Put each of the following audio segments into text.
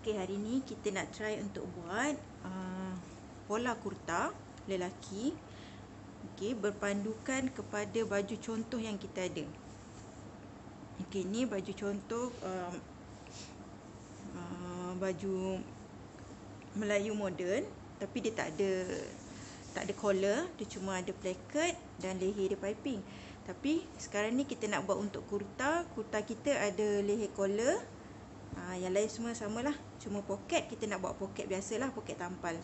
Okey, hari ni kita nak try untuk buat pola kurta lelaki. Okey, berpandukan kepada baju contoh yang kita ada. Okey, ni baju contoh baju Melayu moden, tapi dia tak ada collar, dia cuma ada placket dan leher dia piping. Tapi sekarang ni kita nak buat untuk kurta kita ada leher collar. Yang lain semua samalah, cuma poket kita nak buat poket biasalah, poket tampal.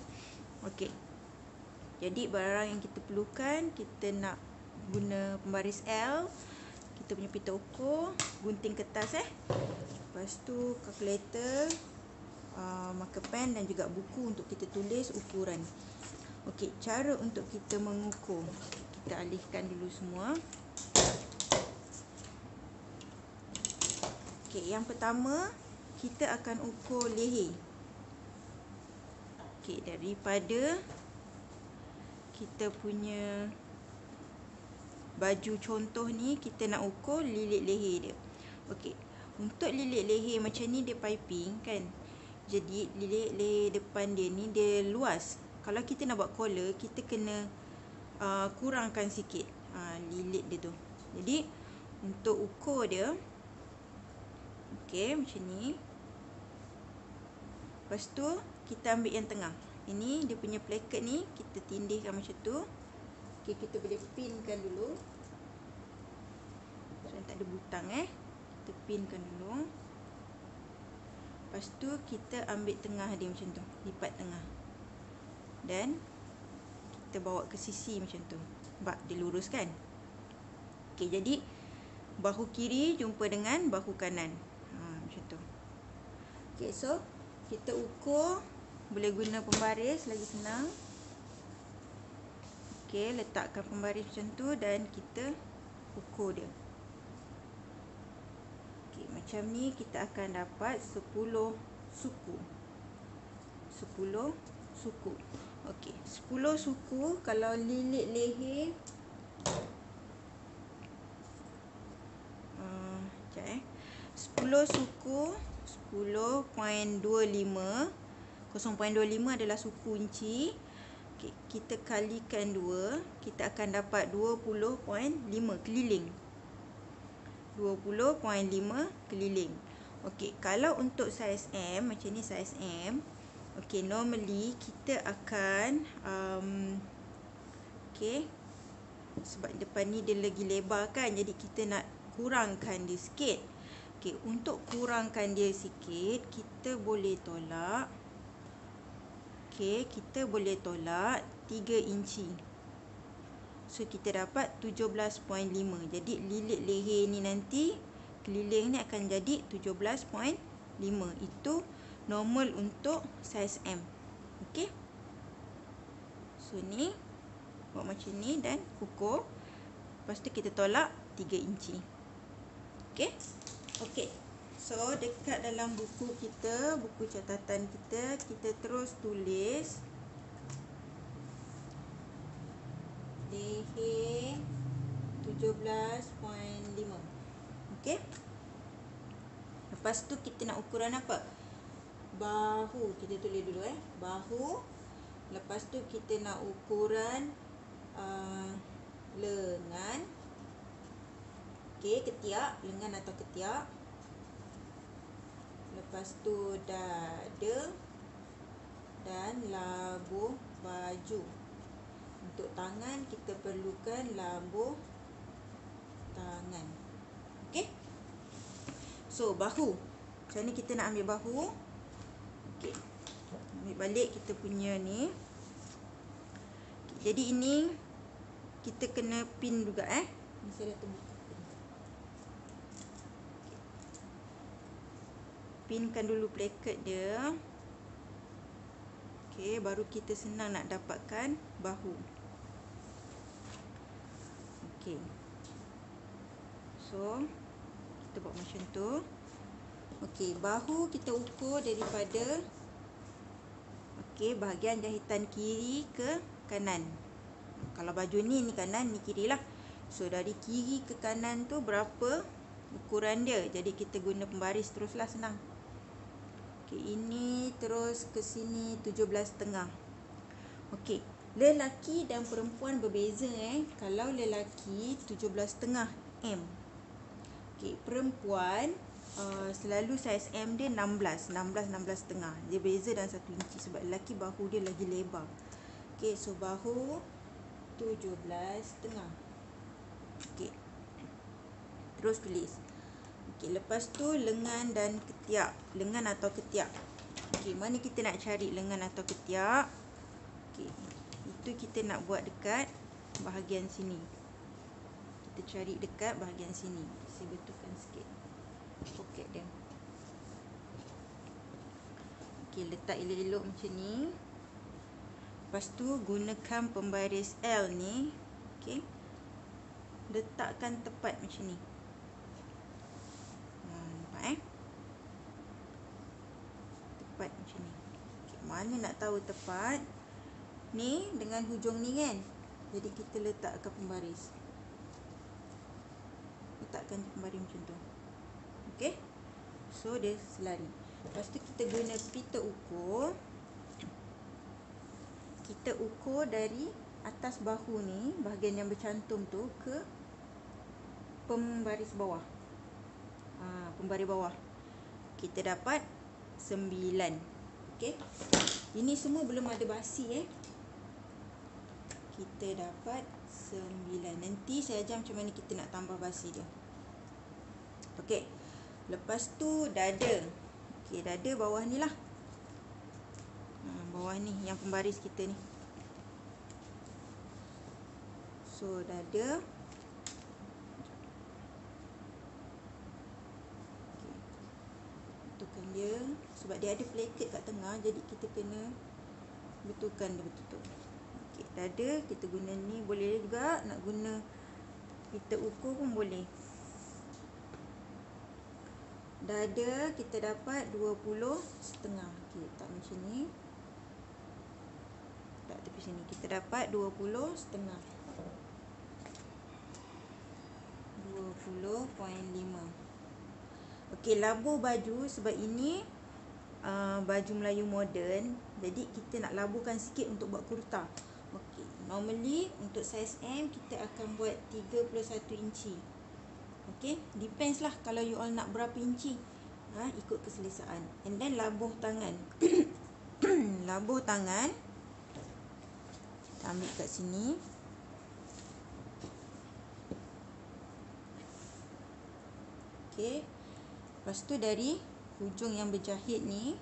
Okey. Jadi barang yang kita perlukan, kita nak guna pembaris L, kita punya pita ukur, gunting kertas lepas tu kalkulator, marker pen dan juga buku untuk kita tulis ukuran. Okey, cara untuk kita mengukur, kita alihkan dulu semua. Okey, yang pertama kita akan ukur leher. Okey, daripada kita punya baju contoh ni, kita nak ukur lilit leher dia. Okey, untuk lilit leher macam ni dia piping kan. Jadi lilit leher depan dia ni dia luas. Kalau kita nak buat collar, kita kena kurangkan sikit lilit dia tu. Jadi untuk ukur dia, okey macam ni. Lepas tu kita ambil yang tengah. Ini dia punya placket ni, kita tindihkan macam tu. Okey, kita boleh pinkan dulu. So, tak ada butang kita pinkan dulu. Lepas tu kita ambil tengah dia macam tu, lipat tengah. Dan kita bawa ke sisi macam tu. Nampak dia lurus kan? Okey, jadi bahu kiri jumpa dengan bahu kanan. Macam tu. Okey, so kita ukur, boleh guna pembaris, lagi senang. Okey, letakkan pembaris macam tu dan kita ukur dia. Okey, macam ni kita akan dapat 10 suku. 10 suku. Okey, 10 suku kalau lilit leher 10 suku 10.25. 0.25 adalah suku inci. Okay, kita kalikan 2, kita akan dapat 20.5 keliling. 20.5 keliling. Okey, kalau untuk saiz M, macam ni saiz M. Okey, normally kita akan okey, sebab depan ni dia lagi lebar kan, jadi kita nak kurangkan dia sikit. Okey, untuk kurangkan dia sikit, kita boleh tolak. Okey, kita boleh tolak 3 inci. So, kita dapat 17.5. Jadi, lilit leher ni nanti, keliling ni akan jadi 17.5. Itu normal untuk saiz M. Okey. So, ni buat macam ni dan ukur. Lepas tu kita tolak 3 inci. Okey. Okey. So, dekat dalam buku kita, buku catatan kita, kita terus tulis leher 17.5. Okey. Lepas tu kita nak ukuran apa? Bahu. Kita tulis dulu bahu. Lepas tu kita nak ukuran lengan. Okey, ketiak, lengan atau ketiak. Lepas tu dada dan labuh baju. Untuk tangan kita perlukan labuh tangan. Okey. So, bahu. Macam ni kita nak ambil bahu. Okey. Ambil balik kita punya ni. Okay, jadi ini kita kena pin juga Ni saya dah tunggu. Pinkan dulu placket dia. Okey, baru kita senang nak dapatkan bahu. Okey. So, kita buat macam tu. Okey, bahu kita ukur daripada bahagian jahitan kiri ke kanan. Kalau baju ni kanan, ni kiri lah. So, dari kiri ke kanan tu berapa ukuran dia. Jadi, kita guna pembaris teruslah, senang. Okey, ini terus ke sini 17.5. Okey, lelaki dan perempuan berbeza Kalau lelaki 17.5 M. Okey, perempuan selalu saiz M dia 16 setengah. Dia beza dalam 1 inci sebab lelaki bahu dia lagi lebar. Okey, so bahu 17.5. Okey. Terus tulis. Okey, lepas tu lengan dan ketiak. Lengan atau ketiak. Okey, mana kita nak cari lengan atau ketiak? Okey, itu kita nak buat dekat bahagian sini. Kita cari dekat bahagian sini. Saya betulkan sikit poket dia. Okey, letak elok-elok macam ni. Lepas tu gunakan pembaris L ni. Okey, letakkan tepat macam ni. Nampak tepat macam ni. Okey, mana nak tahu tepat? Ni dengan hujung ni kan. Jadi kita letakkan pembaris. Letakkan pembaris macam tu. Okey. So dia selari. Lepas tu kita guna pita ukur. Kita ukur dari atas bahu ni, bahagian yang bercantum tu ke pembaris bawah. Pembaris bawah. Kita dapat 9. Okey. Ini semua belum ada basi Kita dapat 9. Nanti saya ajar macam mana kita nak tambah basi dia. Okey. Lepas tu dada. Okey, dada bawah ni lah. Bawah ni yang pembaris kita ni. So dada. Okey. Betulkan dia sebab dia ada placket kat tengah, jadi kita kena betulkan dia betul-betul. Okey, dada kita guna ni, boleh juga nak guna pita ukur pun boleh. Dada kita dapat 20.5. Okey, letak macam ni. Letak tepi sini. Kita dapat 20.5. 20.5. Okey, labur baju sebab ini baju Melayu moden. Jadi kita nak laburkan sikit untuk buat kurta. Okey, normally untuk saiz M kita akan buat 31 inci. Okey, depends lah kalau you all nak berapa inci. Ikut keselesaan. And then labuh tangan. Labuh tangan. Kita ambil kat sini. Okey. Lepas tu dari hujung yang berjahit ni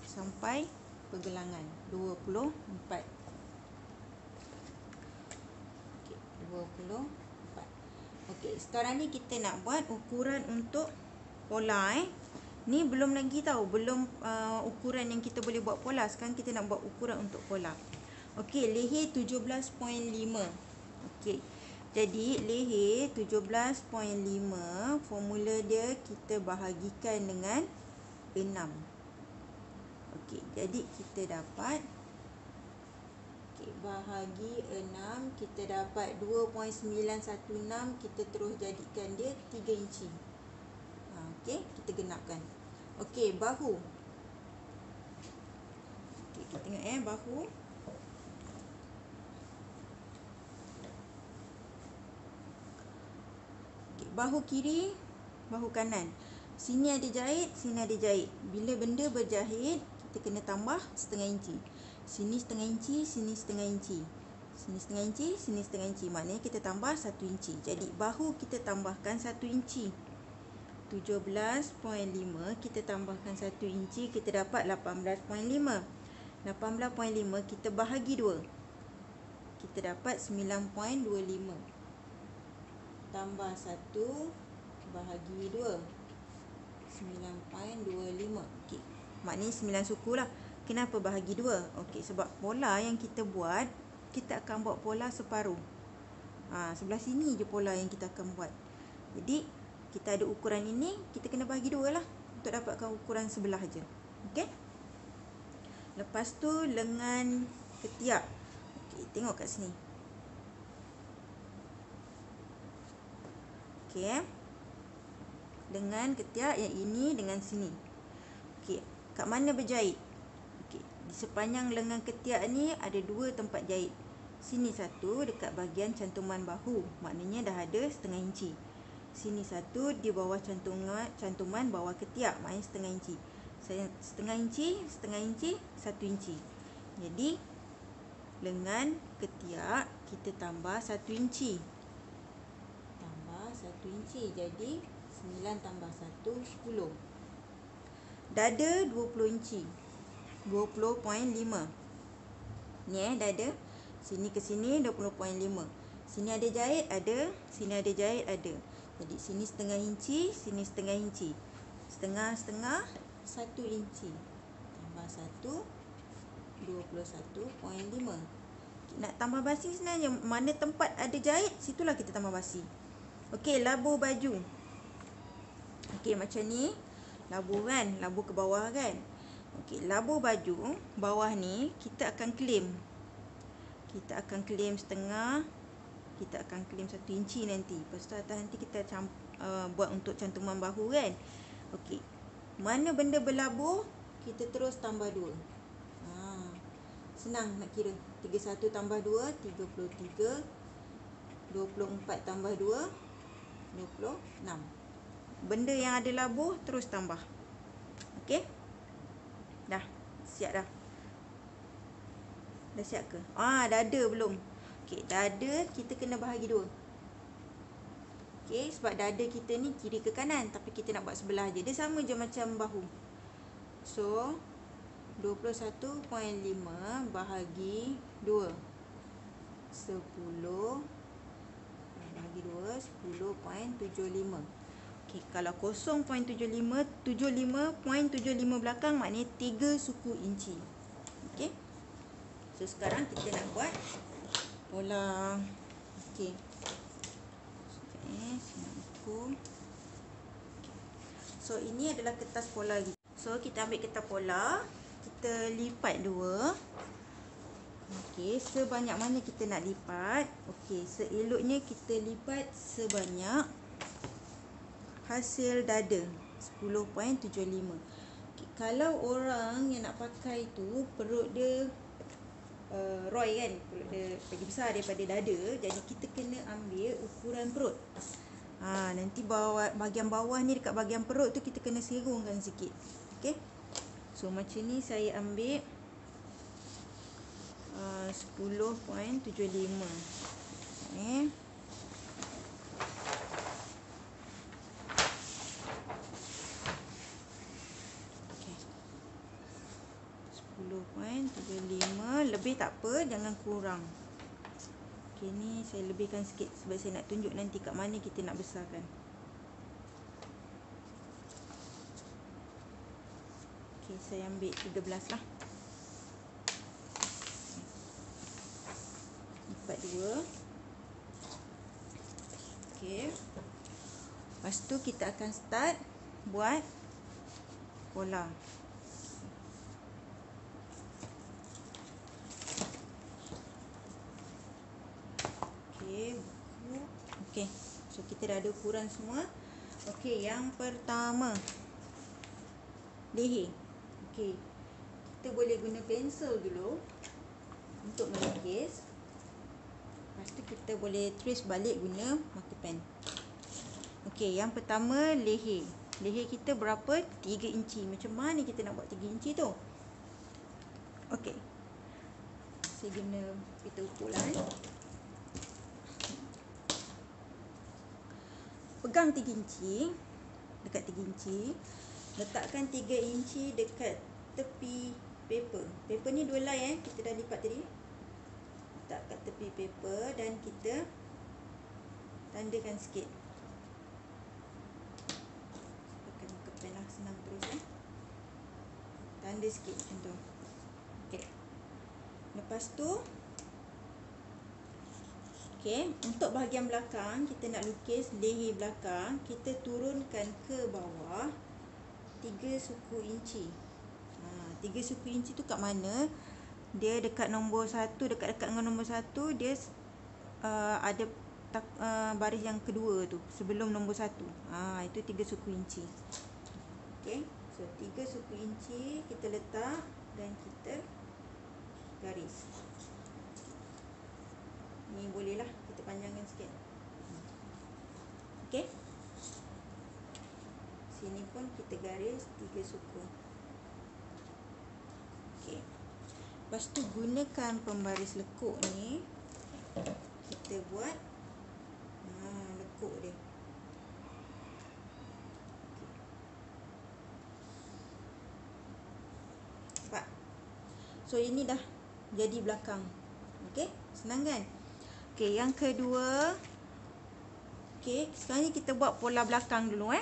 sampai pergelangan 24. Okey, 24. Okey, sekarang ni kita nak buat ukuran untuk pola Ni belum lagi tahu, belum ukuran yang kita boleh buat pola. Sekarang kita nak buat ukuran untuk pola. Okey, leher 17.5. Okey. Jadi leher 17.5, formula dia kita bahagikan dengan 6. Okey, jadi kita dapat bahagi 6, kita dapat 2.916. Kita terus jadikan dia 3 inci. Okey, kita genapkan. Okey, bahu. Okey, kita tengok bahu. Okey, bahu kiri, bahu kanan. Sini ada jahit, sini ada jahit. Bila benda berjahit, kita kena tambah setengah inci. Sini setengah inci, sini setengah inci. Sini setengah inci, sini setengah inci. Maknanya kita tambah 1 inci. Jadi bahu kita tambahkan 1 inci. 17.5 kita tambahkan 1 inci, kita dapat 18.5. 18.5 kita bahagi 2. Kita dapat 9.25. Tambah 1 bahagi 2. 9.25. Okey. Maknanya 9 suku lah. Kenapa bahagi 2? Okey, sebab pola yang kita buat, kita akan buat pola separuh. Sebelah sini je pola yang kita akan buat. Jadi, kita ada ukuran ini, kita kena bahagi 2 lah untuk dapatkan ukuran sebelah je. Okey? Lepas tu, lengan ketiak. Okey, tengok kat sini. Okey, lengan ketiak yang ini dengan sini. Okey, kat mana berjahit? Okey, di sepanjang lengan ketiak ni ada 2 tempat jahit. Sini satu dekat bahagian cantuman bahu, maknanya dah ada setengah inci. Sini satu di bawah cantuman bawah ketiak, maknanya setengah inci. Setengah inci, 1 inci. Jadi lengan ketiak kita tambah 1 inci. Tambah 1 inci, jadi 9 tambah 1, 10. Dada 20 inci, 20.5. Ni dada. Sini ke sini 20.5. Sini ada jahit? Ada. Sini ada jahit? Ada. Jadi sini setengah inci, sini setengah inci. Setengah-setengah 1 inci. Tambah 1, 21.5. Nak tambah basi sebenarnya, mana tempat ada jahit, situlah kita tambah basi. Okey, labur baju. Okey, macam ni. Labur kan, labur ke bawah kan. Okey, labur baju, bawah ni kita akan claim. Kita akan claim setengah. Kita akan claim 1 inci nanti. Lepas tu atas nanti kita buat untuk cantuman bahu kan. Okey, mana benda berlabur, kita terus tambah 2. Senang nak kira. 31 tambah 2, 33. 24 tambah 2, 26. Benda yang ada labur terus tambah. Okey? Dah. Siap dah. Dah siap ke? Dada belum. Okey, dada kita kena bahagi 2. Okey, sebab dada kita ni kiri ke kanan, tapi kita nak buat sebelah je. Dia sama je macam bahu. So 21.5 bahagi 2. 10 bahagi 2, 10.75. Okey, kalau 0.75, 75.75 belakang maknanya 3 suku inci. Okey. So sekarang kita nak buat pola. Okey. Sini ukur. So ini adalah kertas pola. So kita ambil kertas pola, kita lipat 2. Okey, sebanyak mana kita nak lipat? Okey, seeloknya kita lipat sebanyak hasil dada 10.75. Okay, kalau orang yang nak pakai tu perut dia Roy kan, perut dia lagi besar daripada dada, jadi kita kena ambil ukuran perut. Nanti bahagian bawah ni dekat bahagian perut tu kita kena serongkan sikit. Okey. So macam ni saya ambil 10.75. Ni okey, 10.75. Lebih tak apa, jangan kurang. Okey, ni saya lebihkan sikit sebab saya nak tunjuk nanti kat mana kita nak besarkan. Okey, saya ambil 13 lah. Lipat 2. Okey. Lepas tu kita akan start buat pola. Okey, buku. Okey. So kita dah ada ukuran semua. Okey, yang pertama leher. Okey. Kita boleh guna pensel dulu untuk melukis. Lepas tu kita boleh trace balik guna marker pen. Okey, yang pertama leher. Leher kita berapa? 3 inci. Macam mana kita nak buat 3 inci tu? Okey. Saya guna pita ukur lah. Pegang 3 inci. Dekat 3 inci. Letakkan 3 inci dekat tepi paper. Paper ni 2 line kita dah lipat tadi. Letak kat tepi paper dan kita tandakan sikit. Pakai marker pen lah, senang terus tanda sikit macam tu. Okey. Lepas tu okey, untuk bahagian belakang kita nak lukis leher belakang, kita turunkan ke bawah 3 suku inci. 3 suku inci tu kat mana? Dia dekat nombor 1, dekat-dekat dengan nombor 1 dia ada baris yang kedua tu sebelum nombor 1. Itu 3 suku inci. Okey. So 3 suku inci kita letak dan kita garis. Ni bolehlah kita panjangkan sikit. Okey. Sini pun kita garis 3 suku. Okey. Lepas tu gunakan pembaris lekuk ni. Kita buat lekuk dia. Nampak? So ini dah jadi belakang. Okey, senang kan? Okey, yang kedua. Okey, sekarang ni kita buat pola belakang dulu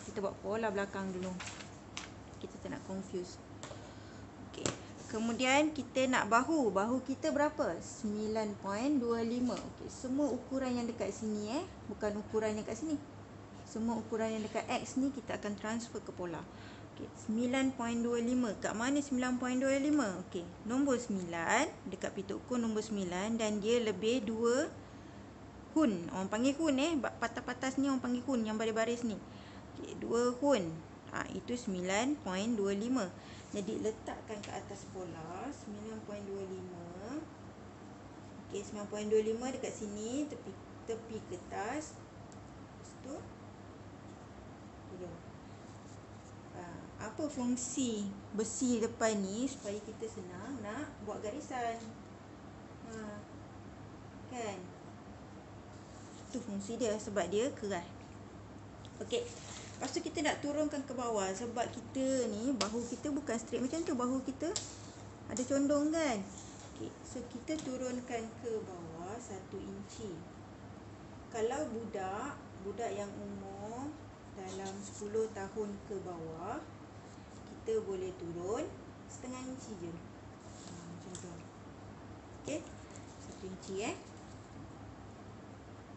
Kita buat pola belakang dulu. Kita tak nak confuse. Okey. Kemudian kita nak bahu. Bahu kita berapa? 9.25. Okey, semua ukuran yang dekat sini bukan ukuran yang kat sini. Semua ukuran yang dekat X ni kita akan transfer ke pola. Okey, 9.25. Kat mana 9.25? Okey, nombor 9 dekat pituk ukur nombor 9 dan dia lebih 2 hun. Orang panggil hun patah-patah ni orang panggil hun yang baris-baris ni. Okey, 2 hun. Itu 9.25. Jadi letakkan ke atas pola 9.25. Okey, 9.25 dekat sini tepi kertas. Lepas tu turun. Apa fungsi besi depan ni supaya kita senang nak buat garisan. Kan? Itu fungsi dia sebab dia keras. Okey. Lepas tu kita nak turunkan ke bawah sebab kita ni bahu kita bukan straight macam tu. Bahu kita ada condong kan? Okey. So kita turunkan ke bawah 1 inci. Kalau budak yang umur dalam 10 tahun ke bawah, kita boleh turun setengah inci je. Macam tu. Okey. 1 inci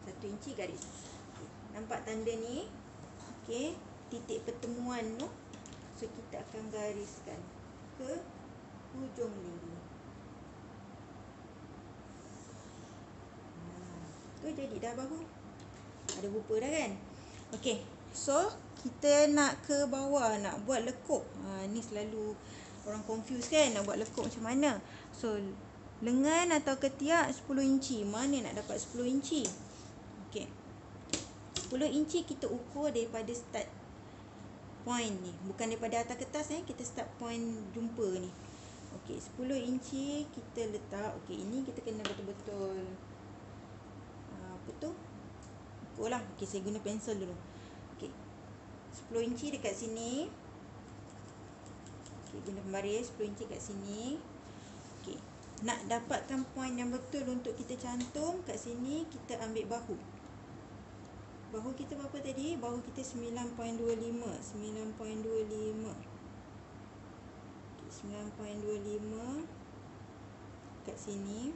1 inci garis. Okay. Nampak tanda ni? Okey. Titik pertemuan tu. So kita akan gariskan ke hujung lidi. Tu jadi dah bahu. Ada rupa dah kan? Okey. So kita nak ke bawah, nak buat lekuk. Ni selalu orang confuse kan, nak buat lekuk macam mana. So lengan atau ketiak 10 inci. Mana nak dapat 10 inci? Okey. 10 inci kita ukur daripada start point ni. Bukan daripada atas kertas kita start point jumpa ni. Okey, 10 inci kita letak. Okey, ini kita kena betul-betul apa tu? Ukur lah. Okey, saya guna pensel dulu. Okey. 10 inci dekat sini. Okey, guna pembaris 10 inci kat sini. Okey. Nak dapatkan point yang betul untuk kita cantum kat sini, kita ambil bahu. Bahu kita berapa tadi? Bahu kita 9.25. 9.25. Okay, 9.25 kat sini.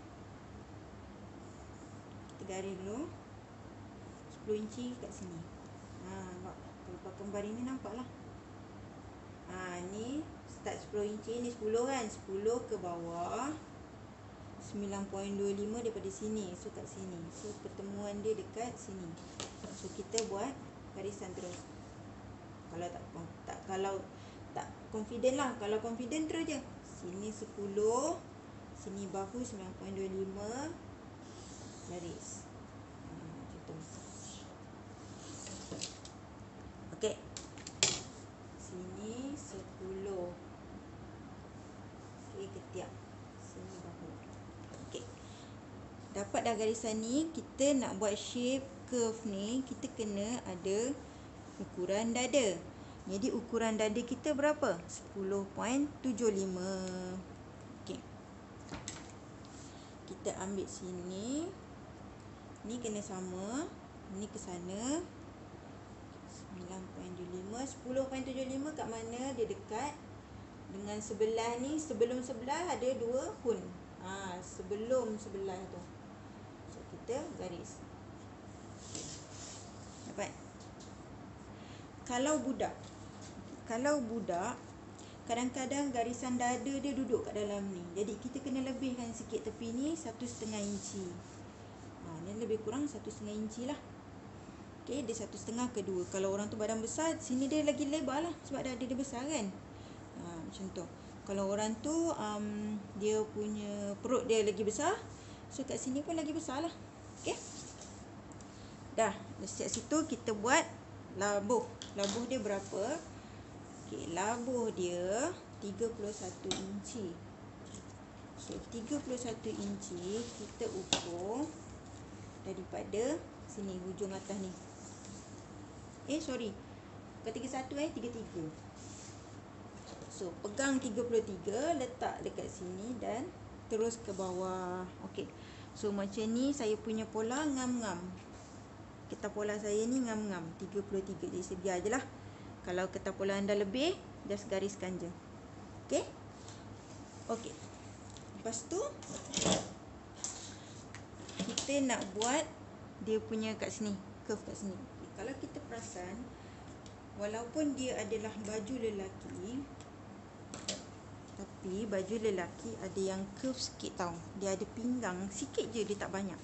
Kita garis dulu. 10 inci kat sini. Nampak? Kalau pakai gambar ini nampaklah. Ni start 10 inci, ni 10 kan? 10 ke bawah. 9.25 daripada sini. So kat sini. So pertemuan dia dekat sini. So kita buat garisan terus. Kalau tak confident lah. Kalau confident terus je. Sini 10, sini bahu 9.25, garis. Macam tu. Okey. Sini 10. Okey, ketiak. Sini bahu. Okey. Dapat dah garisan ni, kita nak buat shape curve ni, kita kena ada ukuran dada. Jadi ukuran dada kita berapa? 10.75. Okey. Kita ambil sini. Ni kena sama. Ni ke sana. 9.25. 10.75 kat mana? Dia dekat dengan sebelah ni. Sebelum sebelah ada 2 hun. Sebelum sebelah tu. So kita garis. Dapat? Kalau budak kadang-kadang garisan dada dia duduk kat dalam ni. Jadi kita kena lebihkan sikit tepi ni 1,5 inci. Ni lebih kurang 1,5 inci lah. Okey, dia 1.5 ke 2. Kalau orang tu badan besar, sini dia lagi lebar lah sebab dah dia besar kan. Macam tu. Kalau orang tu dia punya perut dia lagi besar, so kat sini pun lagi besar lah. Okey. Dah, sejak situ kita buat labuh. Labuh dia berapa? Okey, labuh dia 31 inci. So 31 inci kita ukur daripada sini hujung atas ni. Sorry. Bukan 31 33. So pegang 33, letak dekat sini dan terus ke bawah. Okey. So macam ni saya punya pola ngam-ngam. Kita pola saya ni ngam-ngam 33. Jadi saya biar je lah. Kalau kertas pola anda lebih, just gariskan je. Okey. Okey. Lepas tu kita nak buat dia punya kat sini, curve kat sini. Okay. Kalau kita perasan, walaupun dia adalah baju lelaki, tapi baju lelaki ada yang curve sikit tau. Dia ada pinggang sikit je, dia tak banyak.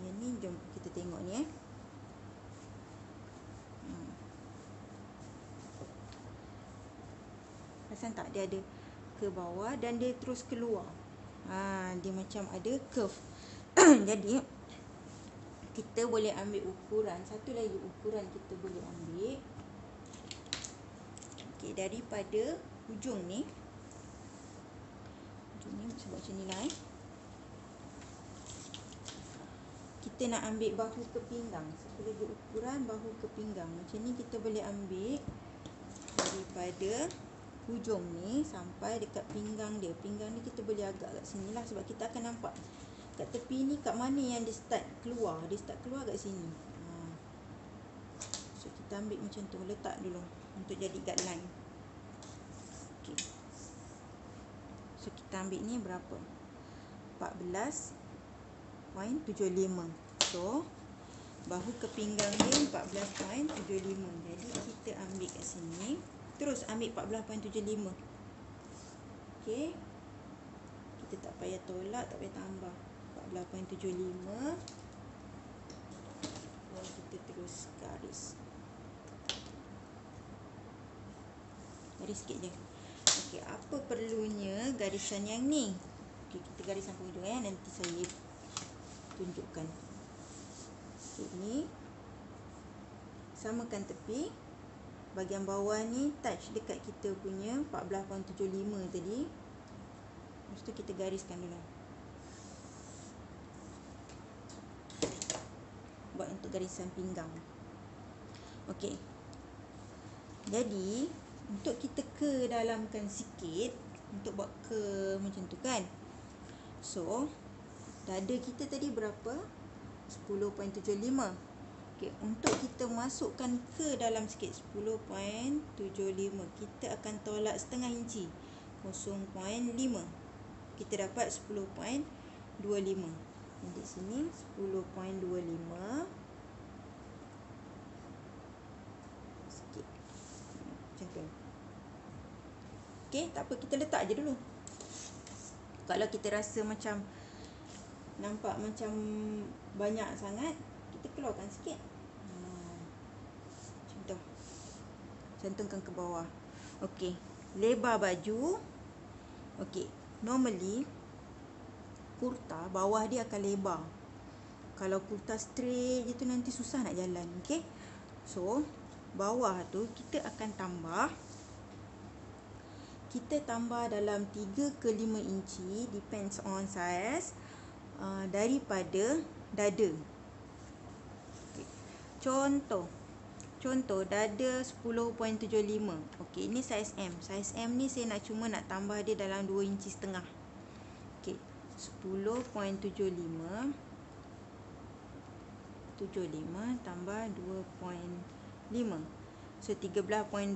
Yang ni jom kita tengok ni Perasan tak, dia ada ke bawah dan dia terus keluar. Dia macam ada curve. Jadi kita boleh ambil ukuran, satu lagi ukuran kita boleh ambil. Okey, daripada hujung ni. Hujung ni sebab macam ni lah Kita nak ambil bahu ke pinggang. Satu lagi ukuran bahu ke pinggang. Macam ni kita boleh ambil daripada hujung ni sampai dekat pinggang dia. Pinggang ni kita boleh agak kat sini lah sebab kita akan nampak kat tepi ni kat mana yang dia start keluar. Dia start keluar kat sini. So kita ambil macam tu, letak dulu untuk jadi guideline. Okey. So kita ambil ni berapa? 14.75. So bahu ke pinggang dia 14.75. Jadi kita ambil kat sini, terus ambil 14.75. Okey. Kita tak payah tolak, tak payah tambah. 14.75. Dan kita terus garis. Garis sikit je. Okey, apa perlunya garisan yang ni? Okey, kita garis sampai hujung nanti saya tunjukkan. Okey, ni samakan tepi. Bahagian bawah ni touch dekat kita punya 14.75 tadi. Lepas tu kita gariskan dulu. Buat untuk garisan pinggang. Okey. Jadi untuk kita ke dalamkan sikit, untuk buat ke macam tu kan. So dada kita tadi berapa? 10.75. Okey, untuk kita masukkan ke dalam sikit 10.75, kita akan tolak setengah inci, 0.5. Kita dapat 10.25. Di sini 10.25 sikit. Macam tu. Okey, tak apa, kita letak je dulu. Kalau kita rasa macam nampak macam banyak sangat, kita keluarkan sikit. Macam tu. Cantumkan ke bawah. Okey, lebar baju. Okey, normally kurta bawah dia akan lebar. Kalau kurta straight je tu nanti susah nak jalan. Okey. So, bawah tu kita akan tambah. Kita tambah dalam 3 ke 5 inci, depends on size, daripada dada. Okay. Contoh dada 10.75. Okey, ini saiz M. Saiz M ni saya cuma nak tambah dia dalam 2 inci setengah. Okey, 10.75 tambah 2.5. So 13.25.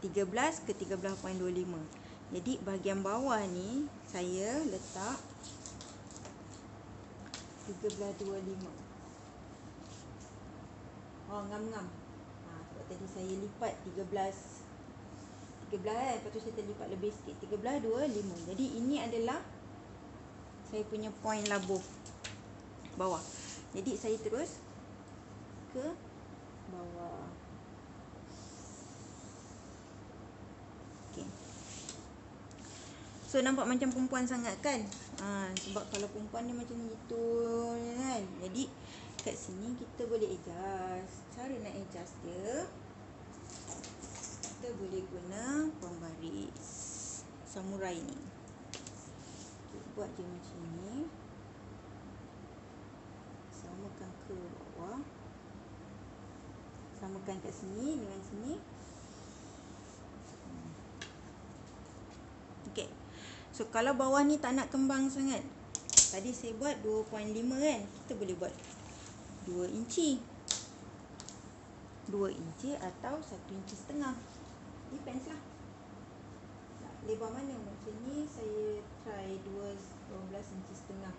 13 ke 13.25. Jadi bahagian bawah ni saya letak 13.25. Ngam-ngam. Sebab tadi saya lipat 13 lepas tu saya terlipat lebih sikit, 13.25. Jadi ini adalah saya punya point labuh bawah. Jadi saya terus ke bawah. Okey. So nampak macam perempuan sangat kan? Sebab kalau perempuan dia macam gitu kan. Jadi kat sini kita boleh adjust. Cara nak adjust dia, kita boleh guna pembaris samurai ni. Okay, buat je macam ni. Samakan ke bawah. Samakan kat sini dengan sini. Okey. So kalau bawah ni tak nak kembang sangat, tadi saya buat 2.5 kan, kita boleh buat 2 inci. 2 inci atau 1,5 inci. Depends lah. Nak lebar mana? Macam ni saya try 12 inci setengah.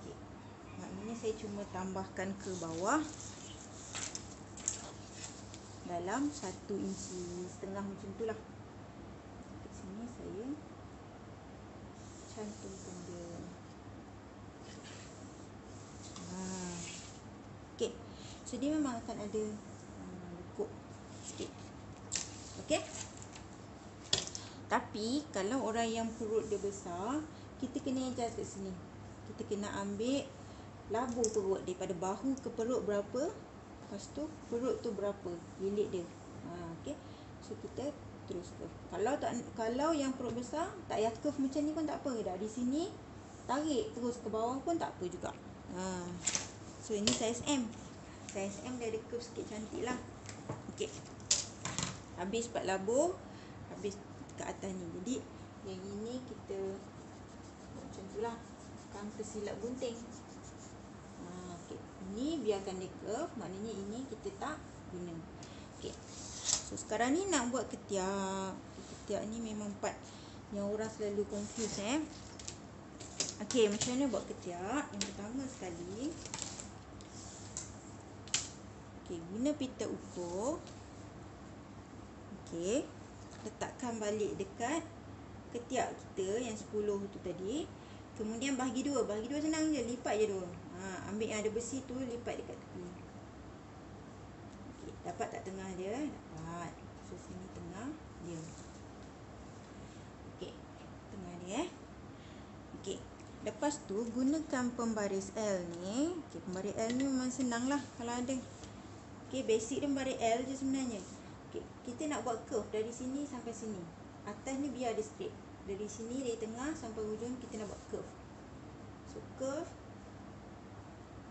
Okay. Maknanya saya cuma tambahkan ke bawah dalam 1,5 inci macam tu lah. Kat sini saya cantumkan dia. Okay. So dia memang akan ada lekuk sikit. Okay. Tapi kalau orang yang perut dia besar, kita kena adjust kat sini. Kita kena ambil labur perut daripada bahu ke perut berapa, lepas tu perut tu berapa lilit dia. Okay. So kita terus curve. Kalau yang perut besar tak payah curve macam ni pun tak apa. Dari sini tarik terus ke bawah pun tak apa juga. So ini saiz M. Saiz M dia ada curve sikit cantik lah. Okay. Habis part labur, habis ke atas ni. Jadi yang ini kita macam tu lah. Kan tersilap gunting. Okay. Ini biarkan dia curve. Maknanya ini kita tak guna. Okay. So sekarang ni nak buat ketiak. Ketiak ni memang part yang orang selalu confuse Okay, macam mana buat ketiak? Yang pertama sekali, okay, guna pita ukur. Okay, letakkan balik dekat ketiak kita yang 10 tu tadi. Kemudian bahagi dua. Bahagi dua senang je, lipat je dua. Ambil yang ada besi tu, lipat dekat tepi. Okay, dapat tak tengah dia? Dapat. So sini tengah dia. Okay, tengah dia Okay, lepas tu gunakan pembaris L ni. Okay, pembaris L ni memang senang lah kalau ada. Okay, basic dia pembaris L je sebenarnya. Okay, kita nak buat curve dari sini sampai sini. Atas ni biar dia straight. Dari sini, dari tengah sampai hujung kita nak buat curve. So curve.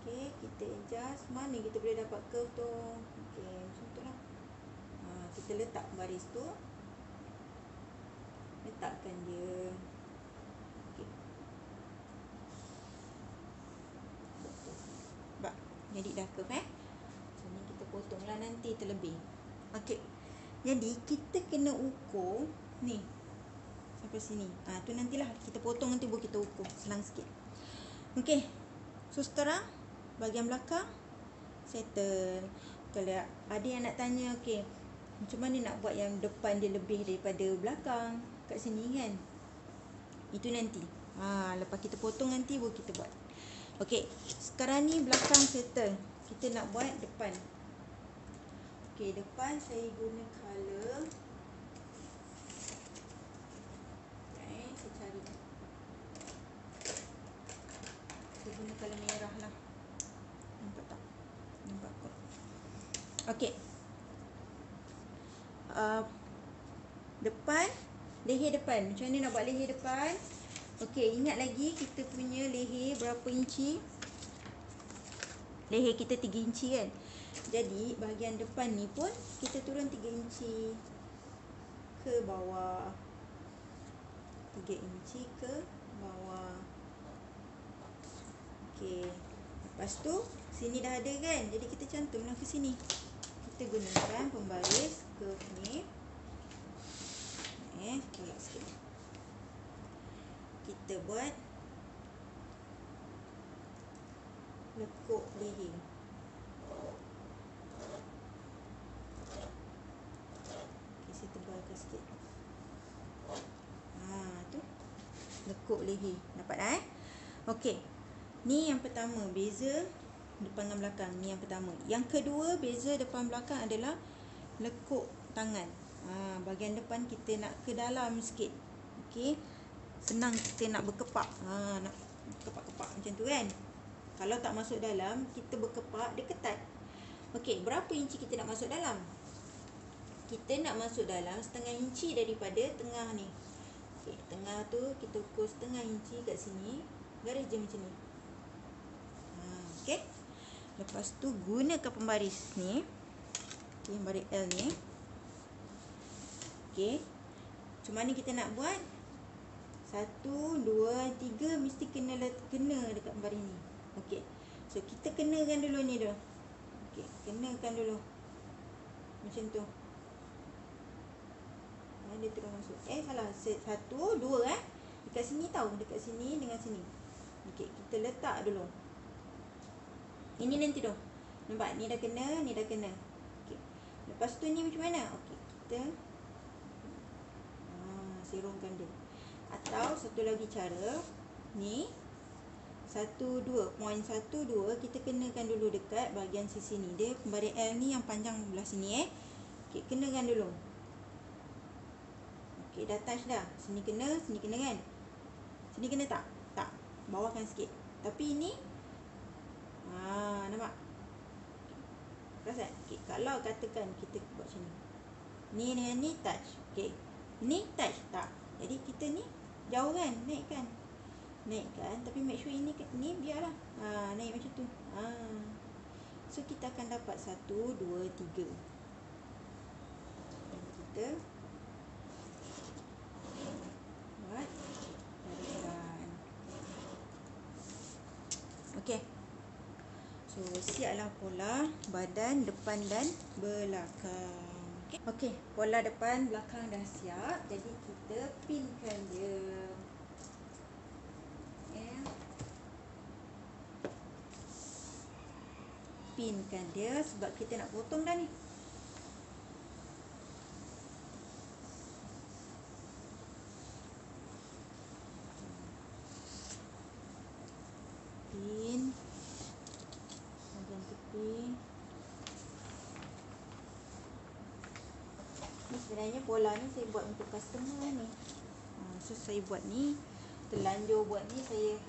Okay, kita adjust. Mana kita boleh dapat curve tu? Okay, macam tu lah. Kita letak baris tu. Letakkan dia. Okay. Nampak? Jadi dah curve So ni kita potonglah nanti terlebih. Okay. Jadi kita kena ukur ni sampai sini. Tu nantilah kita potong, nanti baru kita ukur. Senang sikit. Okay. So sekarang bahagian belakang settle. Kalau ada yang nak tanya, okay, macam mana nak buat yang depan dia lebih daripada belakang kat sini kan? Itu nanti. Lepas kita potong nanti baru kita buat. Okay. Sekarang ni belakang settle. Kita nak buat depan. Okay, depan saya guna color. Okay, saya cari. Saya guna color merah lah. Nampak tak? Nampak kot. Okay. Depan. Leher depan. Macam mana nak buat leher depan? Okay, ingat lagi kita punya leher berapa inci? Leher kita 3 inci kan? Jadi bahagian depan ni pun kita turun 3 inci ke bawah. 3 inci ke bawah. Okey. Lepas tu sini dah ada kan? Jadi kita cantumlah ke sini. Kita gunakan pembaris curve ni. Tolak sikit. Kita buat lekuk leher. Saya tebalkan sikit. Tu lekuk leher. Dapat dah Okey. Ni yang pertama, beza depan dengan belakang. Ni yang pertama. Yang kedua, beza depan belakang adalah lekuk tangan. Bahagian depan kita nak ke dalam sikit. Okey. Senang kita nak berkepak. Nak kepak-kepak macam tu kan. Kalau tak masuk dalam, kita berkepak, dia ketat. Okey, berapa inci kita nak masuk dalam? Kita nak masuk dalam setengah inci daripada tengah ni. Okey, tengah tu kita ukur setengah inci kat sini. Garis je macam ni. Okey. Lepas tu gunakan pembaris ni. Okay, pembaris L ni. Okey. Macam mana kita nak buat? 1, 2, 3 mesti kena dekat pembaris ni. Okey. So kita kenakan dulu ni dulu. Okey, kenakan dulu. Macam tu. Dia terus masuk. Salah. 1, 2 dekat sini tahu, dekat sini dengan sini. Okey, kita letak dulu. Ini nanti tu. Nampak? Ni dah kena, ni dah kena. Okey. Lepas tu ni macam mana? Okey, kita serongkan dia. Atau satu lagi cara, ni 1, 2, point 1, 2 kita kenakan dulu dekat bahagian sisi ni. Dia pembaris L ni yang panjang belah sini Okey, kenakan dulu. Okey, dah touch dah. Sini kena kan? Sini kena tak? Tak. Bawahkan sikit. Tapi ini nampak? Perasan? Okey, kalau katakan kita buat macam ni. Ni dengan ni touch. Okey. Ni touch tak? Jadi kita ni jauh kan? Naikkan. Tapi make sure ini biarlah. Naik macam tu. So kita akan dapat 1, 2, 3. Kita buat garisan. Okey. So siaplah pola badan depan dan belakang. Okey, pola depan belakang dah siap. Jadi kita pinkan dia. Pinkan dia sebab kita nak potong dah ni. Pin bahagian tepi. Ni sebenarnya pola ni saya buat untuk customer ni. So saya buat ni, terlanjur buat ni, saya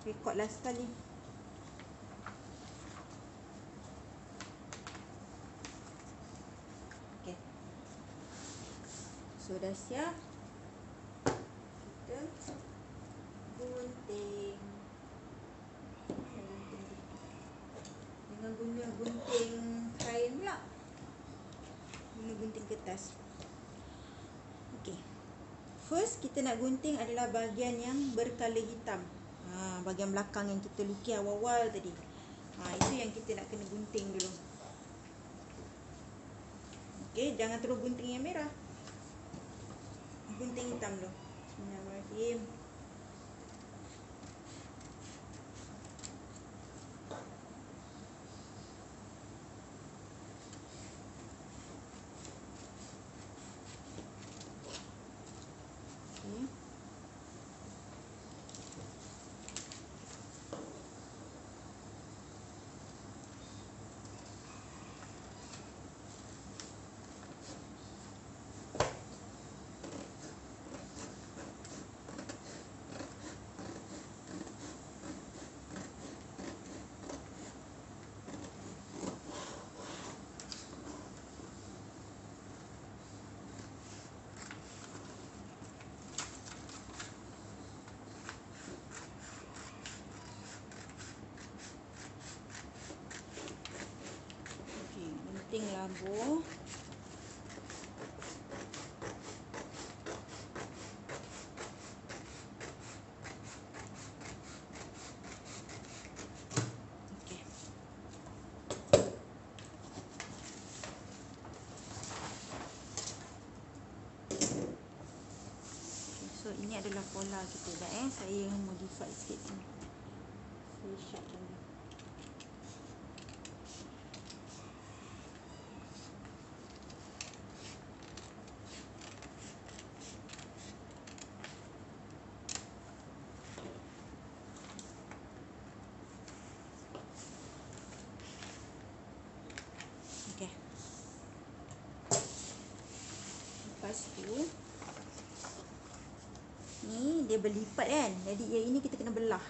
rekod last sekali. Okay. So dah siap. Kita gunting. Dengan guna gunting kain pula. Guna gunting kertas. Okey. First kita nak gunting adalah bahagian yang berkala hitam. Bahagian belakang yang kita lukis awal-awal tadi. Itu yang kita nak kena gunting dulu. Okey, jangan terus gunting yang merah. Gunting hitam dulu. Bismillahirrahmanirrahim. Gunting labuh. Okey. So ini adalah pola kita dah saya modify sikit ni. Saya shapkan dia. Lepas tu ni dia berlipat kan. Jadi yang ini kita kena belah.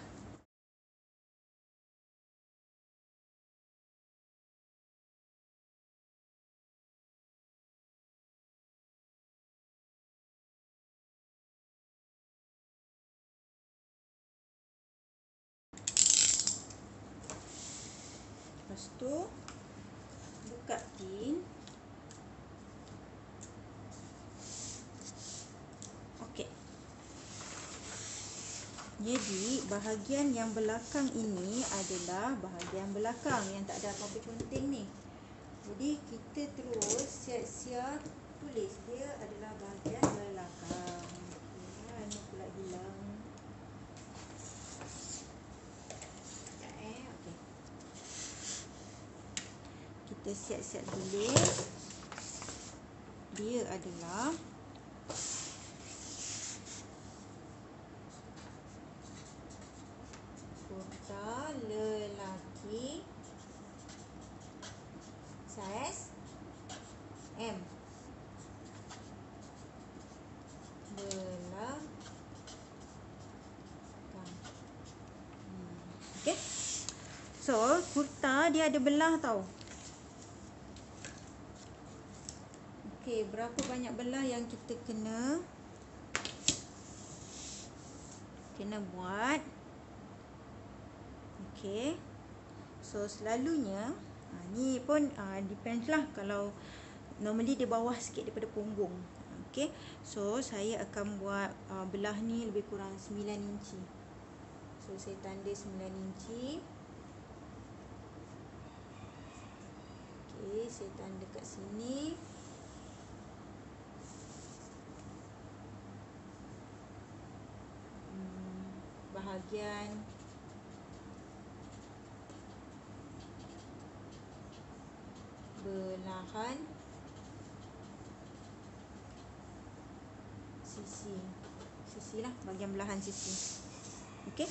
Lepas tu buka tin. Okey. Jadi bahagian yang belakang ini adalah bahagian belakang yang tak ada apa-apa conteng ni. Jadi kita terus siap-siap tulis dia adalah bahagian belakang. Ini pula hilang. Okey. Kita siap-siap tulis. Dia adalah kurta lelaki saiz M. Belakang. Okey. So, kurta dia ada belah tau. Okey, berapa banyak belah yang kita kena buat. Okey. So, selalunya ni pun depends lah. Kalau normally dia bawah sikit daripada punggung. Okey. So, saya akan buat belah ni lebih kurang 9 inci. So, saya tanda 9 inci. Okey, saya tanda kat sini. Bahagian belahan sisi lah, bahagian belahan sisi. Okey.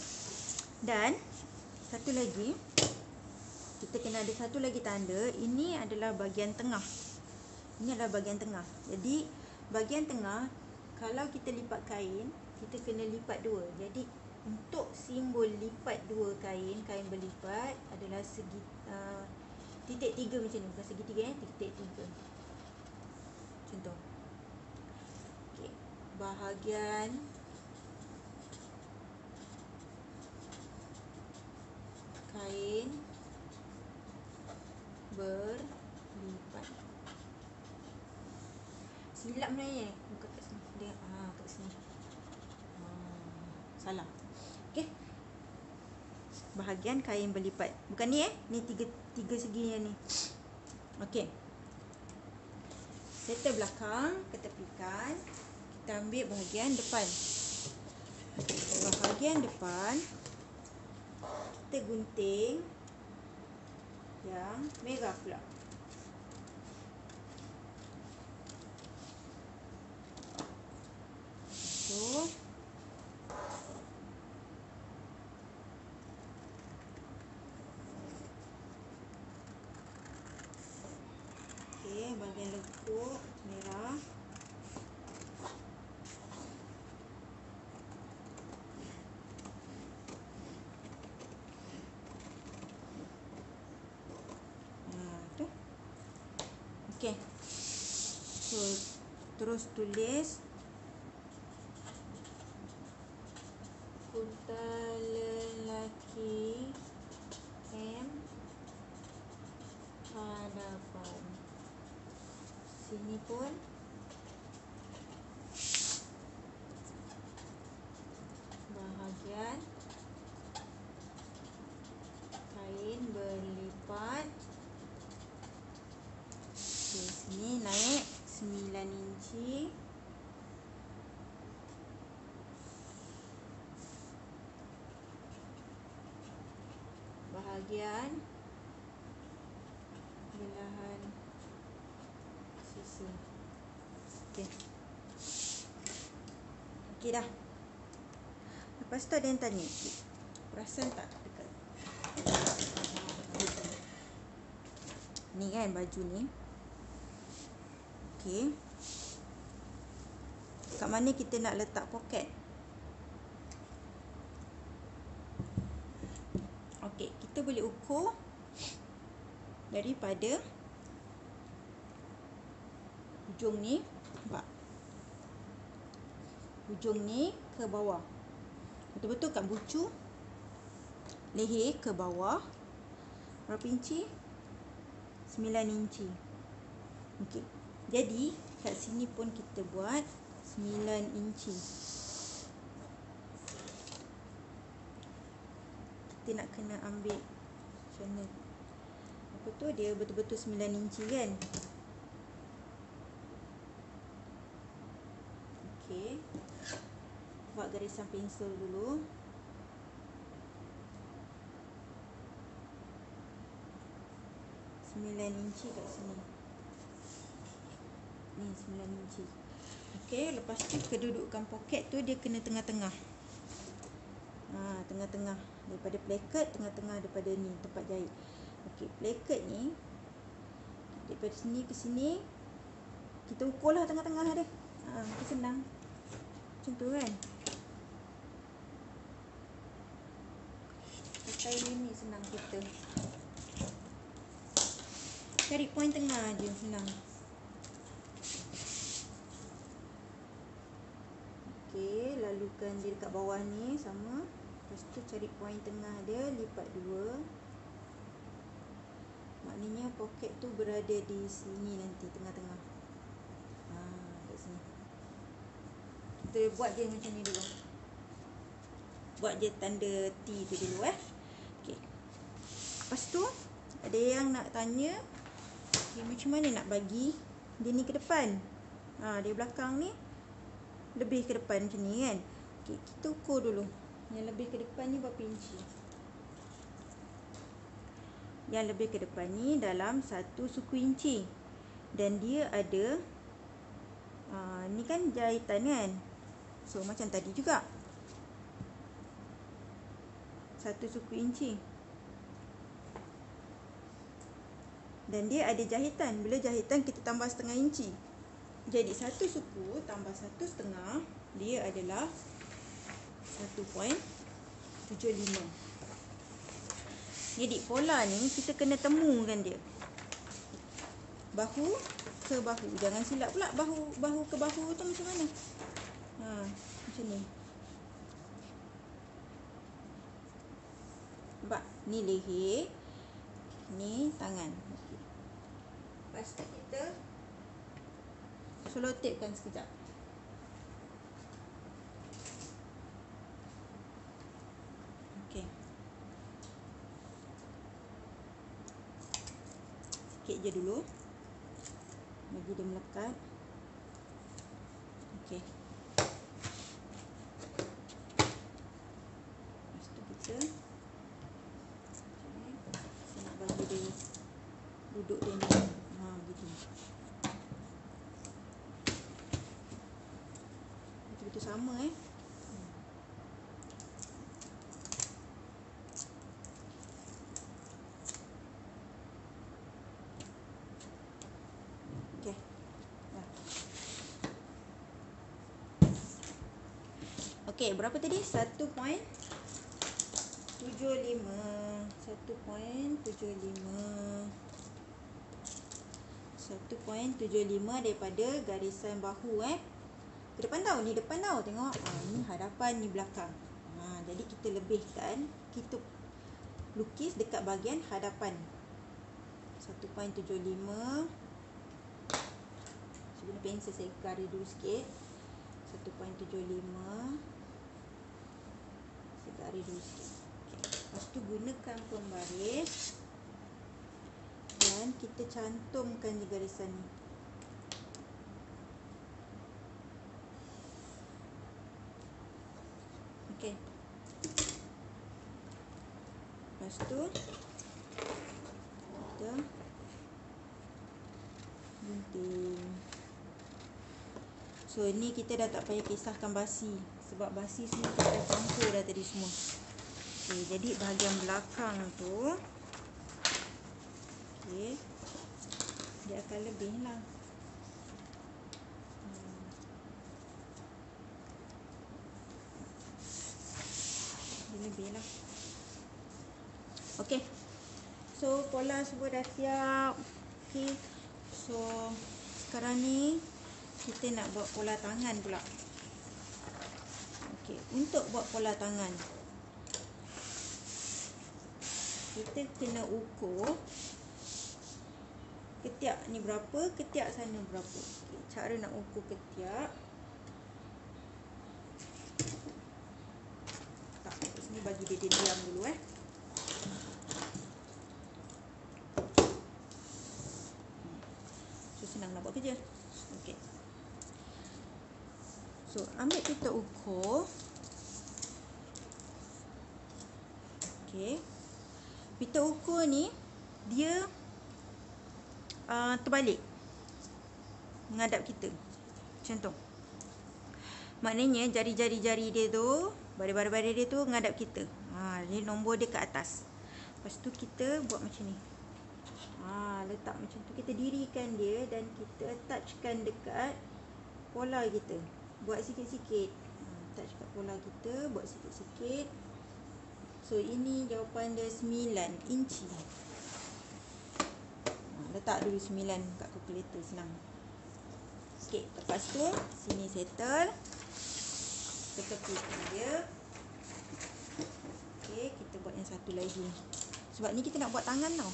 Dan satu lagi, kita kena ada satu lagi tanda. Ini adalah bahagian tengah. Ini adalah bahagian tengah. Jadi bahagian tengah, kalau kita lipat kain, kita kena lipat dua. Jadi untuk simbol lipat dua kain berlipat adalah segi titik tiga macam ni. Bukan segitiga, titik tiga. Contoh. Okey. Bahagian kain berlipat. Silap sebenarnya. Bukan kat sini. Dia kat sini. Salah. Okey. Bahagian kain berlipat. Bukan ni Ni tiga segi yang ni. Okey. Settle belakang, ketepikan. Kita ambil bahagian depan. Bahagian depan kita gunting yang merah pula. So, okey, bahagian lekuk merah. Tu. Okey. So, terus tulis kurta lelaki M hadapan. Sini pun bahagian kain berlipat. Okey, sini naik 9 inci. Bahagian belahan sisi. Okey. Okey dah. Lepas tu ada yang tanya, perasan tak dekat ni kan baju ni. Okey. kat mana kita nak letak poket. Okey, kita boleh ukur daripada hujung ni, nampak? Hujung ni ke bawah. Betul-betul kat bucu leher ke bawah. Berapa inci? 9 inci. Okey. Jadi kat sini pun kita buat 9 inci. Kita nak kena ambil macam mana? Apa tu? Dia betul-betul 9 inci kan? Okey. Buat garisan pensel dulu. Sembilan inci kat sini. Ni 9 inci. Okey, lepas tu kedudukan poket tu dia kena tengah-tengah. Tengah-tengah. Daripada plaket, tengah-tengah daripada ni tempat jahit. Okey, plaket ni daripada sini ke sini kita ukurlah tengah-tengah dia. Itu senang. Macam tu kan? Pakai ini senang kita. Cari point tengah je, senang. Okey, lalukan dia dekat bawah ni sama. Lepas tu cari point tengah dia, lipat 2. Maknanya poket tu berada di sini nanti, tengah-tengah. Kat sini. Kita buat dia macam ni dulu. Buat je tanda T tu dulu Okey. Lepas tu ada yang nak tanya, macam mana nak bagi dia ni ke depan? Dia belakang ni lebih ke depan macam ni kan? Okey, kita ukur dulu. Yang lebih ke depan ni berapa inci? Yang lebih ke depan ni dalam 1 suku inci. Dan dia ada ni kan jahitan kan? So macam tadi juga 1 suku inci. Dan dia ada jahitan. Bila jahitan kita tambah setengah inci. Jadi 1 suku tambah 1/2 dia adalah 1.75. Jadi pola ni kita kena temukan dia. Bahu ke bahu. Jangan silap pula bahu ke bahu tu macam mana. Macam ni. Nampak? Ni leher. Ni tangan. Lepas tu kita selotipkan sekejap. Okey. Sikit je dulu. Bagi dia melekat. Okey. Lepas tu kita nak bagi dia duduk dia ni. Begini. Betul-betul sama Okey. Okey, berapa tadi? 1.75. 1.75 daripada garisan bahu ke depan tau. Ni depan tau. Tengok. Ni hadapan, ni belakang. Jadi kita lebihkan. Kita lukis dekat bahagian hadapan. 1.75. Sebelum pensel saya garis dulu sikit. 1.75. Saya garis dulu sikit. Okay. Lepas tu gunakan pembaris. Dan kita cantumkan di garisan ni. Okey. Lepas tu kita gunting. So ni kita dah tak payah kisahkan basi. Sebab basi semua kita dah campur dah tadi semua. Okey, jadi bahagian belakang tu dia akan lebih lah. lebih lah. Okey. So pola semua dah siap. Okey. So sekarang ni kita nak buat pola tangan pula. Okey, untuk buat pola tangan, kita kena ukur ketiak ni berapa, ketiak sana berapa. Okey, cara nak ukur ketiak. Tak, kat sini bagi dia diam dulu So senang nak buat kerja. Okey. So ambil kita ukur. Okey. Pita ukur ni dia terbalik menghadap kita. Macam tu. Maknanya jari-jari dia tu, baris-baris dia tu menghadap kita. Ni nombor dia ke atas. Lepas tu kita buat macam ni. Letak macam tu. Kita dirikan dia dan kita touchkan dekat pola kita. Buat sikit-sikit. Touch kat pola kita, buat sikit-sikit. So ini jawapan dia 9 inci. Letak dulu 9 kat kalkulator, senang. Okey, lepas tu sini settle. Kita tepikan dia. Okey, kita buat yang satu lagi. Sebab ni kita nak buat tangan tau.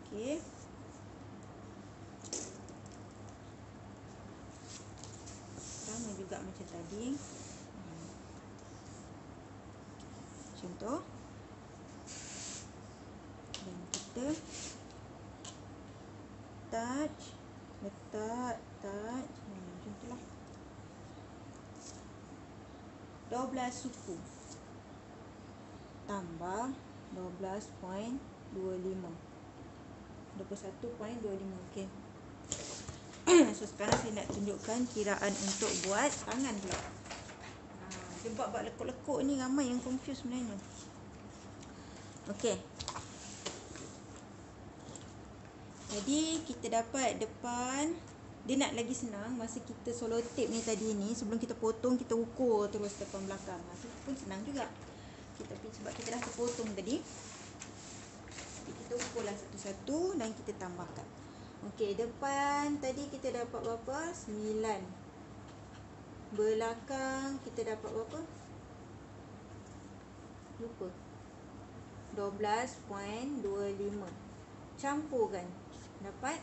Okey. Sama juga macam tadi. Macam tu. Dan kita touch, letak, touch. Macam tu lah. 12 suku. Tambah 12.25. 21.25. Okey. So sekarang saya nak tunjukkan kiraan untuk buat tangan pula. Sebab buat lekuk-lekuk ni ramai yang confuse sebenarnya. Okey. Jadi kita dapat depan. Dia nak lagi senang masa kita selotip ni tadi ni, sebelum kita potong kita ukur terus depan belakang. Itu pun senang juga. Sebab kita dah terpotong tadi. Kita ukurlah satu-satu dan kita tambahkan. Okey, depan tadi kita dapat berapa? 9. Belakang kita dapat berapa? Lupa. 12.25. Campurkan. Dapat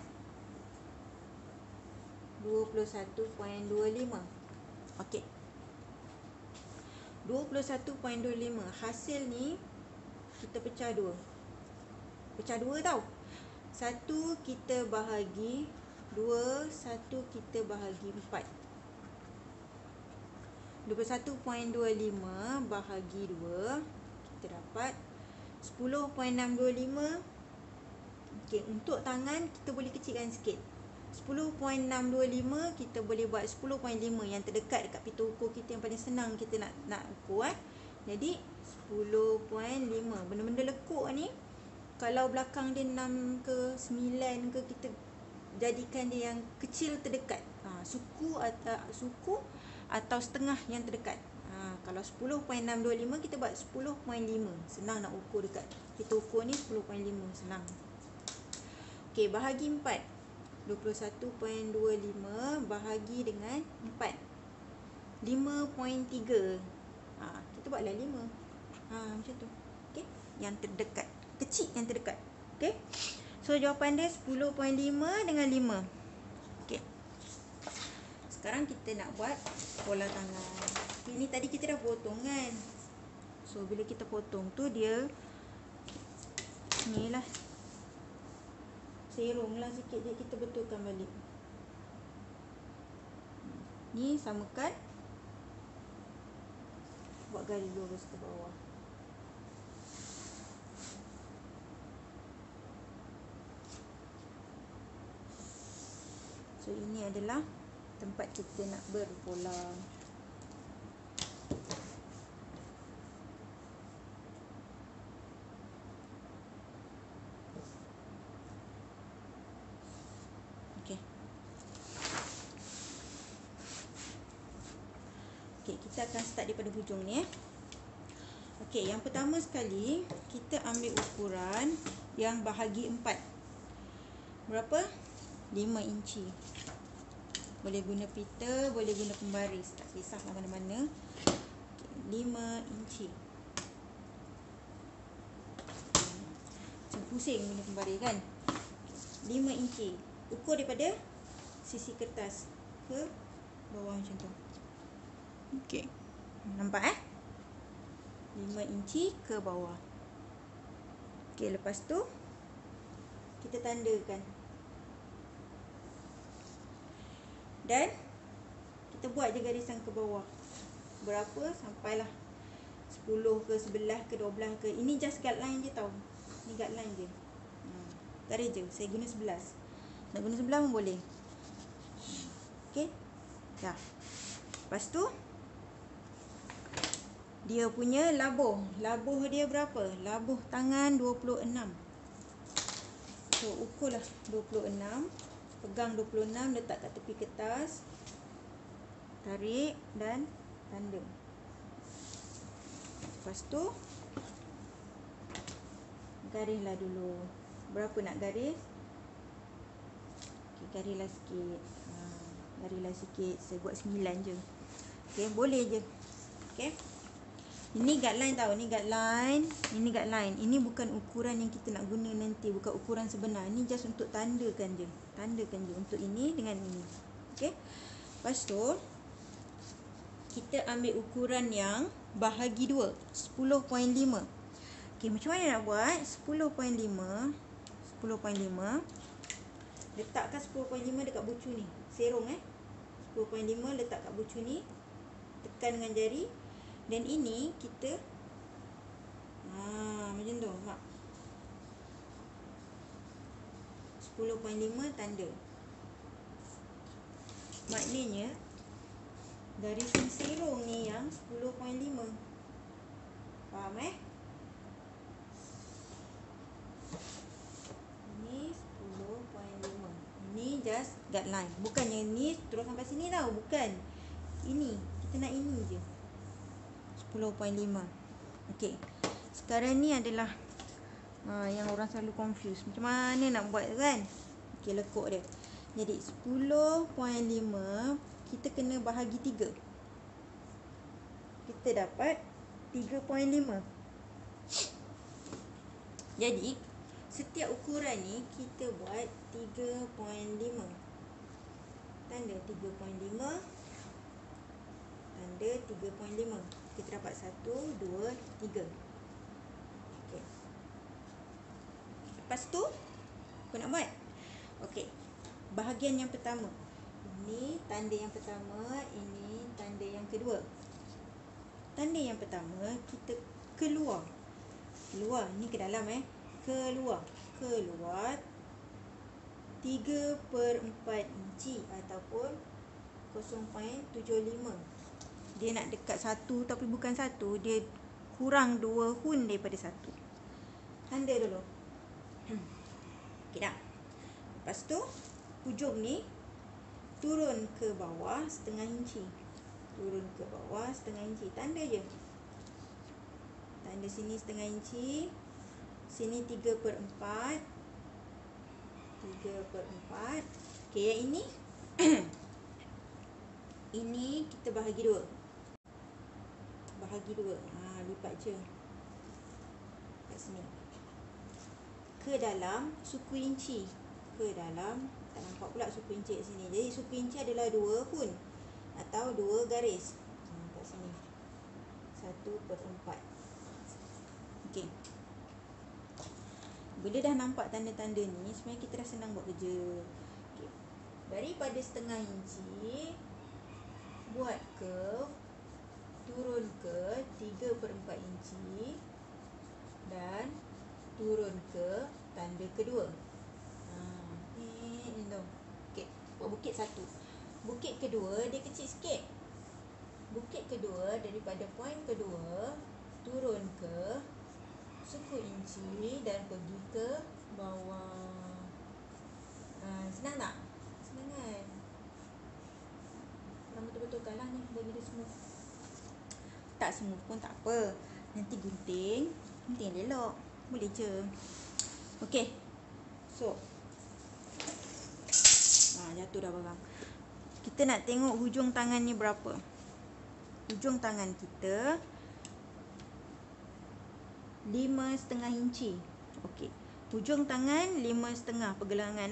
21.25. Okey. 21.25. Hasil ni kita pecah 2. Pecah 2 tau. Satu kita bahagi 2, satu kita bahagi 4. 21.25 bahagi 2, kita dapat 10.625. Okey, untuk tangan kita boleh kecilkan sikit. 10.625 kita boleh buat 10.5 yang terdekat dekat pita ukur kita yang paling senang kita nak ukur Jadi 10.5. Benda-benda lekuk ni kalau belakang dia 6 ke 9 ke, kita jadikan dia yang kecil terdekat. Suku atau setengah yang terdekat. Kalau 10.625 kita buat 10.5. Senang nak ukur dekat pita ukur ni 10.5, senang. Okey, bahagi 4. 21.25 bahagi dengan 4. 5.3. Kita buatlah 5. Macam tu. Okey, yang terdekat. Kecil yang terdekat. Okey. So jawapan dia 10.5 dengan 5. Okey. Sekarang kita nak buat pola tangan. Ini tadi kita dah potong kan. So bila kita potong tu dia ni lah. Serong lah sikit je, kita betulkan balik. Ni samakan. Buat garis lurus ke bawah. So ini adalah tempat kita nak berpola. Okey. Okey, kita akan start daripada hujung ni Okey, yang pertama sekali kita ambil ukuran yang bahagi 4. Berapa? 5 inci. Boleh guna pita, boleh guna pembaris, tak kisahlah mana-mana. 5 inci. Macam pusing guna pembaris kan. 5 inci. Ukur daripada sisi kertas ke bawah macam tu. Okey. Nampak 5 inci ke bawah. Okey, lepas tu kita tandakan. Dan kita buat je garisan ke bawah. Berapa sampailah 10 ke 11 ke 12 ke. Ini just guideline je tau. Ni guideline je. Garis je. Saya guna 11. Nak guna 11 pun boleh. Okey. Dah. Lepas tu dia punya labuh. Labuh dia berapa? Labuh tangan 26. So ukurlah 26. Pegang 26, letak kat tepi kertas. Tarik dan tanda. Lepas tu garislah dulu. Berapa nak garis? Okey, garislah sikit. Garislah sikit. Saya buat 9 je. Okey, boleh je. Okey. Ini guideline tau. Ini guideline. Ini guideline. Ini bukan ukuran yang kita nak guna nanti. Bukan ukuran sebenar. Ini just untuk tandakan je. Tandakan je untuk ini dengan ini. Okey. Lepas tu kita ambil ukuran yang bahagi 2. 10.5. Okey, macam mana nak buat? 10.5. 10.5. Letakkan 10.5 dekat bucu ni. Serong 10.5 letak kat bucu ni. Tekan dengan jari. Dan ini kita macam tu. Mak. 10.5 tanda. Maknanya garisan serong ni yang 10.5. Faham Ini 10.5. Ini just guideline. Bukannya ni terus sampai sini tau. Bukan. Ini. Kita nak ini je. 10.5. Okey. Sekarang ni adalah yang orang selalu confuse. Macam mana nak buat kan? Okey, lekuk dia. Jadi 10.5 kita kena bahagi 3. Kita dapat 3.5. Jadi setiap ukuran ni kita buat 3.5. Tanda 3.5. Tanda 3.5. Kita dapat 1, 2, 3. Okey. Lepas tu apa nak buat? Okey. Bahagian yang pertama. Ini tanda yang pertama, ini tanda yang kedua. Tanda yang pertama kita keluar. Keluar, ni ke dalam Keluar. Keluar 3/4 inci ataupun 0.75. Dia nak dekat 1 tapi bukan 1. Dia kurang 2 hun daripada 1. Tanda dulu. Okey dah. Lepas tu hujung ni turun ke bawah setengah inci. Turun ke bawah setengah inci. Tanda je. Tanda sini setengah inci. Sini 3/4. 3/4. Okey, yang ini ini kita bahagi 2. Bahagi 2. Lipat je. Kat sini. Ke dalam suku inci. Ke dalam. Tak nampak pula suku inci kat sini. Jadi suku inci adalah 2 hun. Atau 2 garis. Kat sini. 1/4. Okey. Bila dah nampak tanda-tanda ni, sebenarnya kita dah senang buat kerja. Okay. Daripada setengah inci, buat curve, turun ke 3/4 inci dan turun ke tanda kedua. Ni tu. Okey, buat bukit satu. Bukit kedua dia kecil sikit. Bukit kedua daripada poin kedua turun ke suku inci dan pergi ke bawah. Senang tak? Senang kan? Betul-betulkan lah ni bagi dia smooth. Tak smooth pun tak apa. nanti gunting elok. Boleh je. Okey. So, jatuh dah barang. Kita nak tengok hujung tangan ni berapa. Hujung tangan kita 5,5 inci. Okey. Hujung tangan 5,5 pergelangan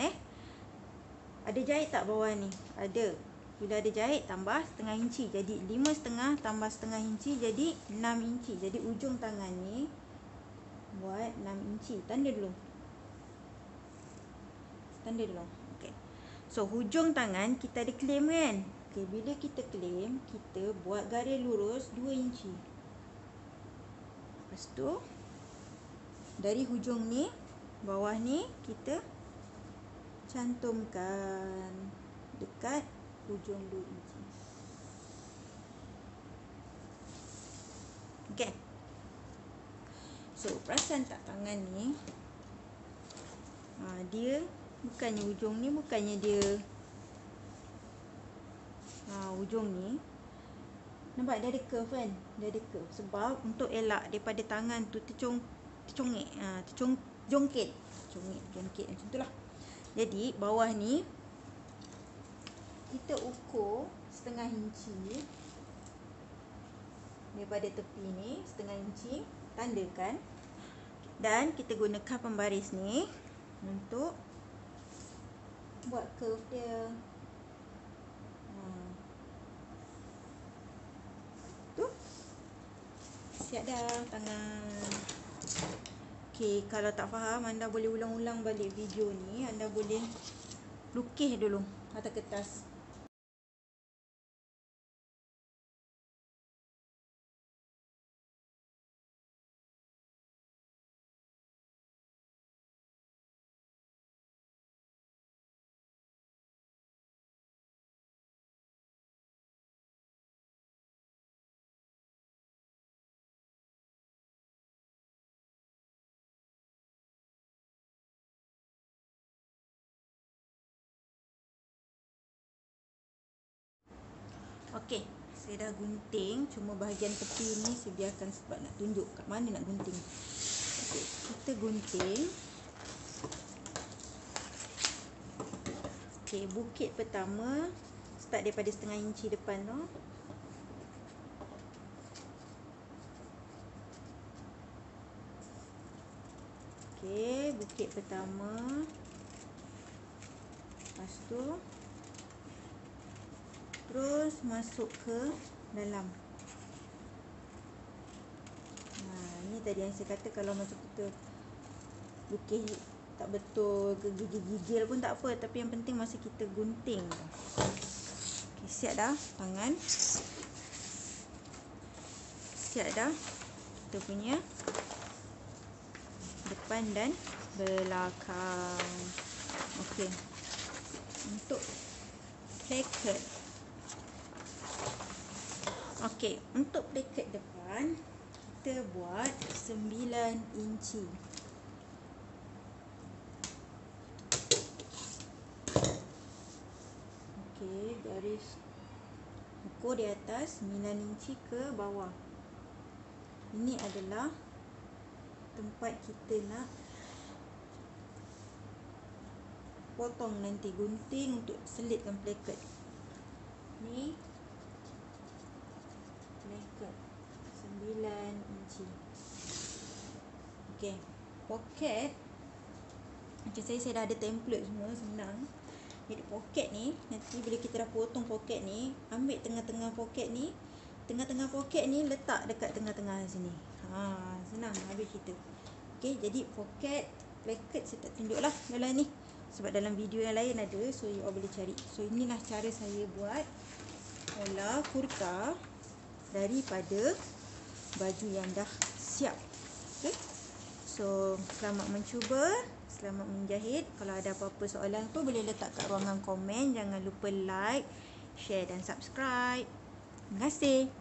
Ada jahit tak bawah ni? Ada. Bila ada jahit tambah setengah inci. Jadi 5,5 tambah setengah inci jadi 6 inci. Jadi ujung tangan ni buat 6 inci. Tanda dulu. Okey. So hujung tangan kita ada claim kan? Okey, bila kita claim, kita buat garis lurus 2 inci. Lepas tu dari hujung ni, bawah ni kita cantumkan dekat hujung 2 inci. Okey. So, perasan tak tangan ni? Dia bukannya hujung ni, bukannya dia hujung ni. Nampak dia ada curve kan? Dia ada curve. Sebab untuk elak daripada tangan tu tercongek. Jongkit macam tu lah. Jadi bawah ni kita ukur setengah inci daripada tepi ni, setengah inci, tandakan. Dan kita gunakan pembaris ni untuk buat curve dia. Tu. Siap dah tangan. Okey, kalau tak faham, anda boleh ulang-ulang balik video ni. Anda boleh lukis dulu atas kertas. Okey, saya dah gunting. Cuma bahagian tepi ni saya biarkan sebab nak tunjuk kat mana nak gunting. Okey, kita gunting. Okey, bukit pertama start daripada setengah inci depan tu. Okey, bukit pertama. Lepas tu terus masuk ke dalam. Ini tadi yang saya kata, kalau macam kita lukis tak betul, gigil pun tak apa, tapi yang penting masa kita gunting. Okey, siap dah tangan. Siap dah kita punya depan dan belakang. Okey. Untuk placket. Okey, untuk placket depan kita buat 9 inci. Okey, garis ukur di atas 9 inci ke bawah. Ini adalah tempat kita nak potong nanti, gunting untuk selitkan placket. Ni placket 9 inci. Okey, poket macam saya dah ada template semua, senang. Jadi poket ni nanti bila kita dah potong poket ni, ambil tengah-tengah poket ni, tengah-tengah poket ni letak dekat tengah-tengah sini. Senang habis kita. Okey, jadi poket placket saya tak tunjuklah dalam ni sebab dalam video yang lain ada, so you all boleh cari. So inilah cara saya buat pola kurta daripada baju yang dah siap. Okey. So selamat mencuba, selamat menjahit. Kalau ada apa-apa soalan tu boleh letak kat ruangan komen. Jangan lupa like, share dan subscribe. Terima kasih.